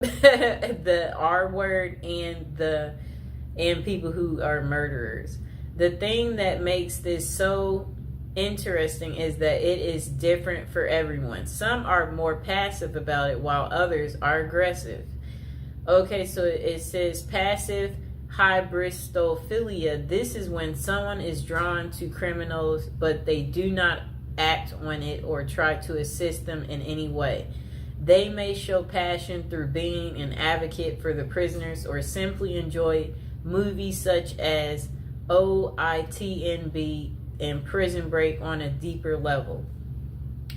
the R word and people who are murderers. The thing that makes this so interesting is that it is different for everyone. Some are more passive about it while others are aggressive. Okay, so it says passive hybristophilia. This is when someone is drawn to criminals, but they do not act on it or try to assist them in any way. They may show passion through being an advocate for the prisoners or simply enjoy movies such as OITNB and Prison Break on a deeper level.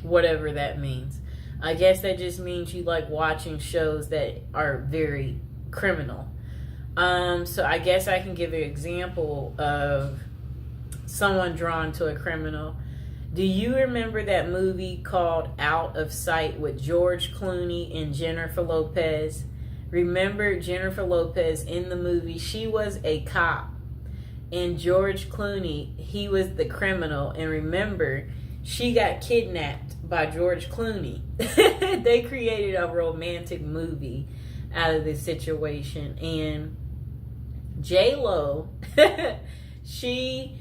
Whatever that means. I guess that just means you like watching shows that are very criminal. So I guess I can give an example of someone drawn to a criminal. Do you remember that movie called Out of Sight with George Clooney and Jennifer Lopez? Remember Jennifer Lopez in the movie? She was a cop. And George Clooney, he was the criminal. And remember, she got kidnapped by George Clooney. They created a romantic movie out of this situation. And J-Lo, she,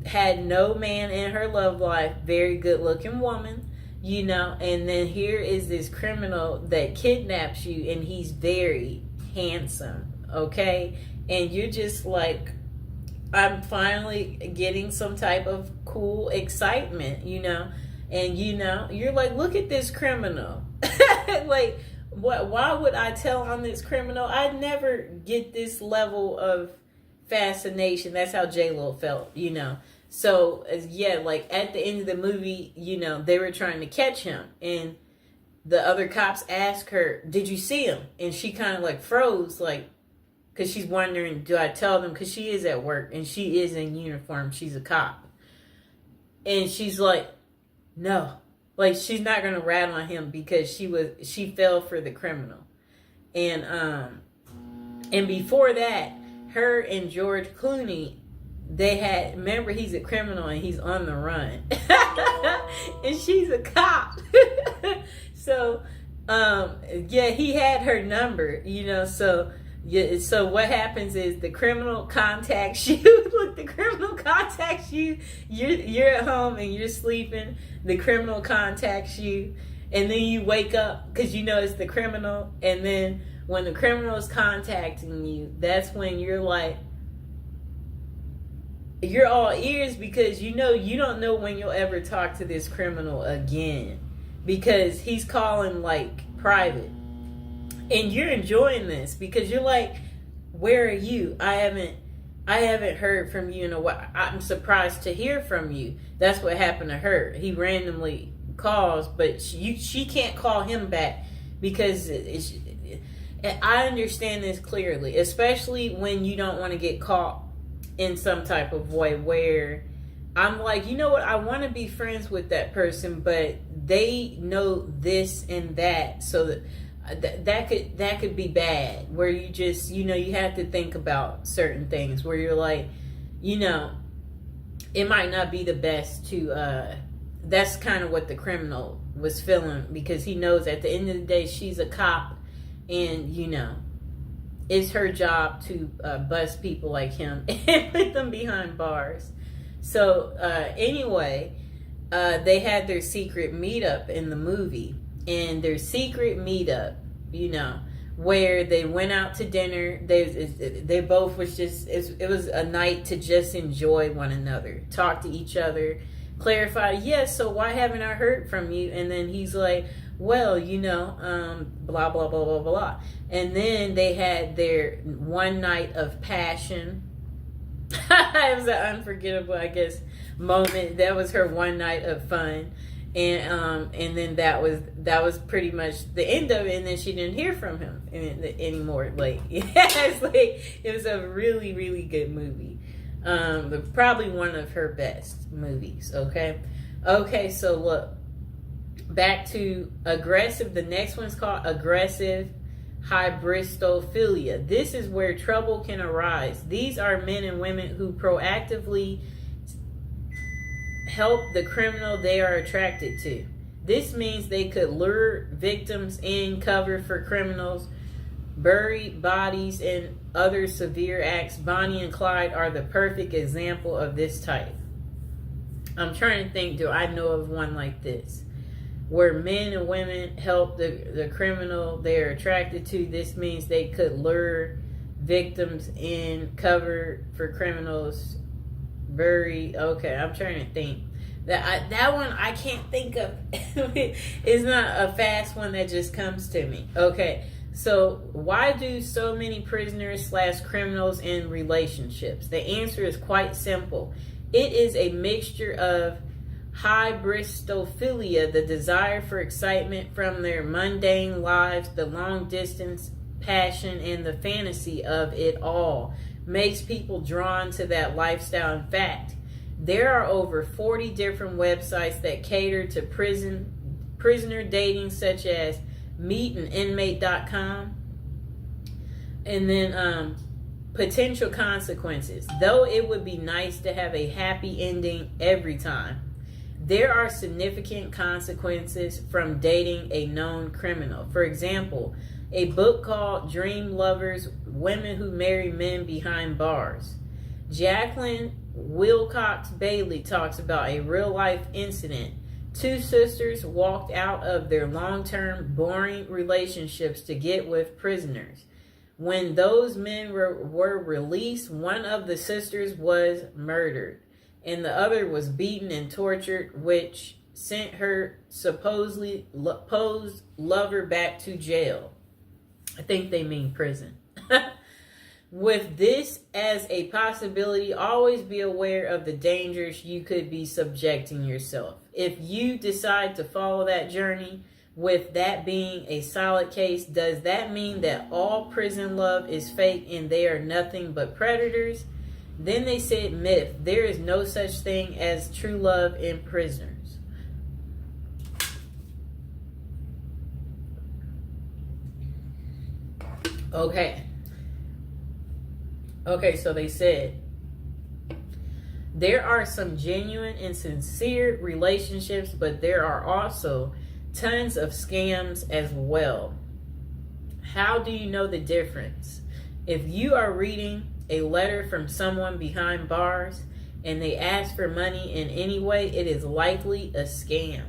had no man in her love life. Very good looking woman, and then here is this criminal that kidnaps you, and he's very handsome, okay? And you're just like, I'm finally getting some type of cool excitement, and you're like, look at this criminal. Like, why would I tell on this criminal? I'd never get this level of fascination. That's how J-Lo felt, So, yeah, like at the end of the movie, they were trying to catch him. And the other cops asked her, did you see him? And she kind of like froze, like, because she's wondering, do I tell them? Because she is at work and she is in uniform. She's a cop. And she's like, no. Like, she's not going to rat on him because she fell for the criminal. And before that, her and George Clooney, remember, he's a criminal and he's on the run. And she's a cop. So, he had her number, so... Yeah, so what happens is the criminal contacts you. Look, the criminal contacts you. You're at home and you're sleeping. The criminal contacts you, and then you wake up because it's the criminal. And then when the criminal is contacting you, that's when you're like, you're all ears because you don't know when you'll ever talk to this criminal again because he's calling like private. And you're enjoying this because you're like, where are you? I haven't heard from you in a while. I'm surprised to hear from you. That's what happened to her. He randomly calls, but she can't call him back because I understand this clearly, especially when you don't want to get caught in some type of way where I'm like, you know what? I want to be friends with that person, but they know this and that, so that could be bad, where you just you have to think about certain things where you're like, it might not be the best to that's kind of what the criminal was feeling because he knows at the end of the day she's a cop and it's her job to bust people like him and put them behind bars. So anyway, they had their secret meetup in the movie. And their secret meetup, where they went out to dinner. They both was just, it was a night to just enjoy one another, talk to each other, clarify, yes, so why haven't I heard from you? And then he's like, well, blah, blah, blah, blah, blah. And then they had their one night of passion. It was an unforgettable, I guess, moment. That was her one night of fun. And then that was pretty much the end of it, and then she didn't hear from him anymore. Like, yes, like it was a really, really good movie. Probably one of her best movies. Okay, so look, back to aggressive. The next one's called aggressive hybristophilia. This is where trouble can arise. These are men and women who proactively help the criminal they are attracted to. This means they could lure victims in, cover for criminals, bury bodies, and other severe acts. Bonnie and Clyde are the perfect example of this type. I'm trying to think, do I know of one like this? Where men and women help the criminal they're attracted to. This means they could lure victims in, cover for criminals, bury. Okay, I'm trying to think. That one I can't think of. It's not a fast one that just comes to me. Okay, so why do so many prisoners / criminals in relationships? The answer is quite simple. It is a mixture of hybristophilia, the desire for excitement from their mundane lives, the long distance passion, and the fantasy of it all makes people drawn to that lifestyle. In fact, there are over 40 different websites that cater to prisoner dating, such as meetaninmate.com. And then potential consequences. Though it would be nice to have a happy ending every time, there are significant consequences from dating a known criminal. For example, a book called Dream Lovers: Women Who Marry Men Behind Bars. Jacqueline Wilcox Bailey talks about a real-life incident. Two sisters walked out of their long-term, boring relationships to get with prisoners. When those men were released, one of the sisters was murdered, and the other was beaten and tortured, which sent her supposedly posed lover back to jail. I think they mean prison. With this as a possibility, always be aware of the dangers you could be subjecting yourself. If you decide to follow that journey, with that being a solid case, does that mean that all prison love is fake and they are nothing but predators? Then they said myth. There is no such thing as true love in prisoners. Okay, so they said there are some genuine and sincere relationships, but there are also tons of scams as well. How do you know the difference? If you are reading a letter from someone behind bars and they ask for money in any way, it is likely a scam.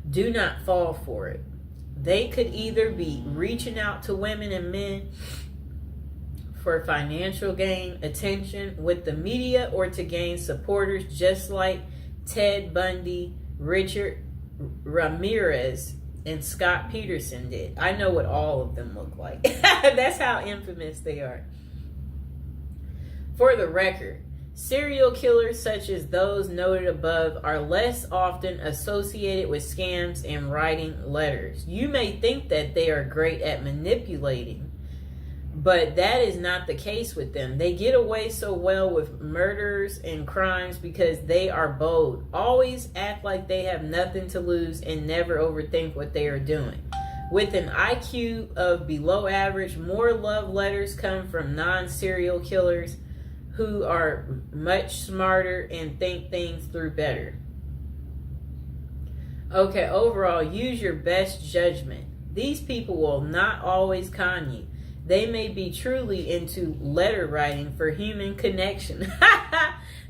Do not fall for it. They could either be reaching out to women and men for financial gain, attention with the media, or to gain supporters, just like Ted Bundy, Richard Ramirez, and Scott Peterson did. I know what all of them look like. That's how infamous they are. For the record, serial killers such as those noted above are less often associated with scams and writing letters. You may think that they are great at manipulating, but that is not the case with them. They get away so well with murders and crimes because they are bold, always act like they have nothing to lose, and never overthink what they are doing. With an IQ of below average, more love letters come from non-serial killers who are much smarter and think things through better. Okay, overall, use your best judgment. These people will not always con you. They may be truly into letter writing for human connection.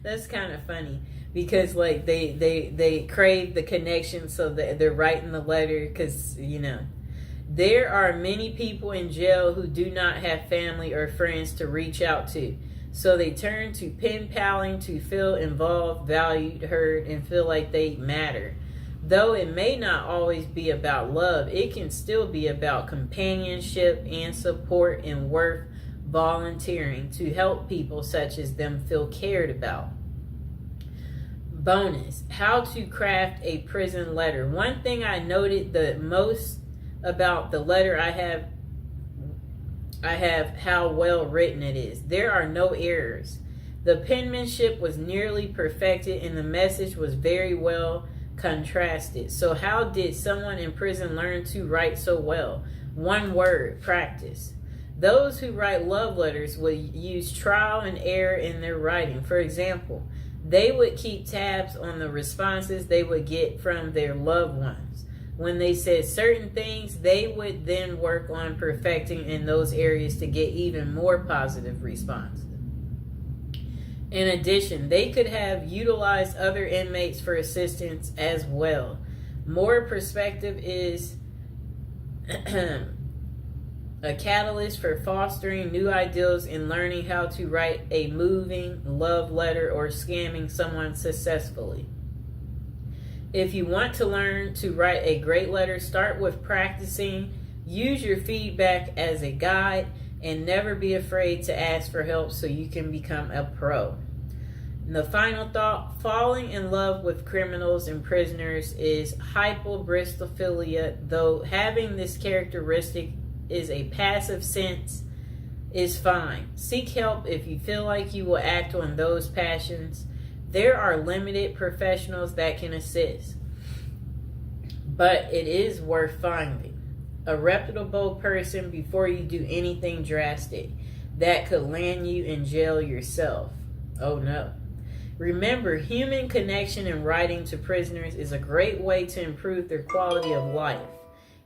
That's kind of funny because like they crave the connection, so that they're writing the letter because, you know, there are many people in jail who do not have family or friends to reach out to. So they turn to pen paling to feel involved, valued, heard, and feel like they matter. Though it may not always be about love, it can still be about companionship and support, and worth volunteering to help people such as them feel cared about. Bonus: how to craft a prison letter. One thing I noted the most about the letter I have how well written it is. There are no errors. The penmanship was nearly perfected and the message was very well contrasted. So how did someone in prison learn to write so well? One word: practice. Those who write love letters will use trial and error in their writing. For example, they would keep tabs on the responses they would get from their loved ones. When they said certain things, they would then work on perfecting in those areas to get even more positive responses. In addition, they could have utilized other inmates for assistance as well. More perspective is a catalyst for fostering new ideals and learning how to write a moving love letter or scamming someone successfully. If you want to learn to write a great letter, start with practicing. Use your feedback as a guide and never be afraid to ask for help so you can become a pro. And the final thought, falling in love with criminals and prisoners is hyperbristophilia, though having this characteristic is a passive sense is fine. Seek help if you feel like you will act on those passions. There are limited professionals that can assist, but it is worth finding a reputable person before you do anything drastic that could land you in jail yourself. Oh no. Remember, human connection and writing to prisoners is a great way to improve their quality of life.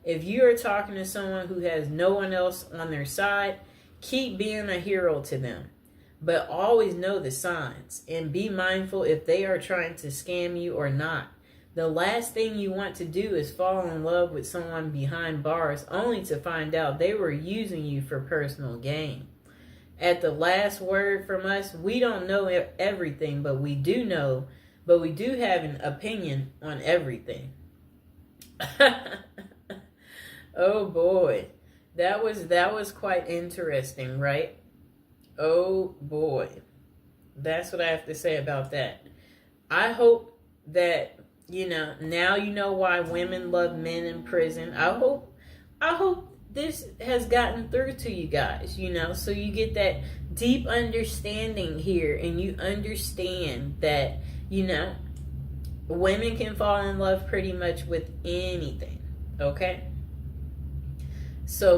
If you are talking to someone who has no one else on their side, keep being a hero to them. But always know the signs and be mindful if they are trying to scam you or not. The last thing you want to do is fall in love with someone behind bars only to find out they were using you for personal gain. At the last word from us, we don't know everything, but we do have an opinion on everything. Oh boy. That was quite interesting, right? Oh boy. That's what I have to say about that. I hope that, now you know why women love men in prison. I hope this has gotten through to you guys, so you get that deep understanding here and you understand that, women can fall in love pretty much with anything, okay? So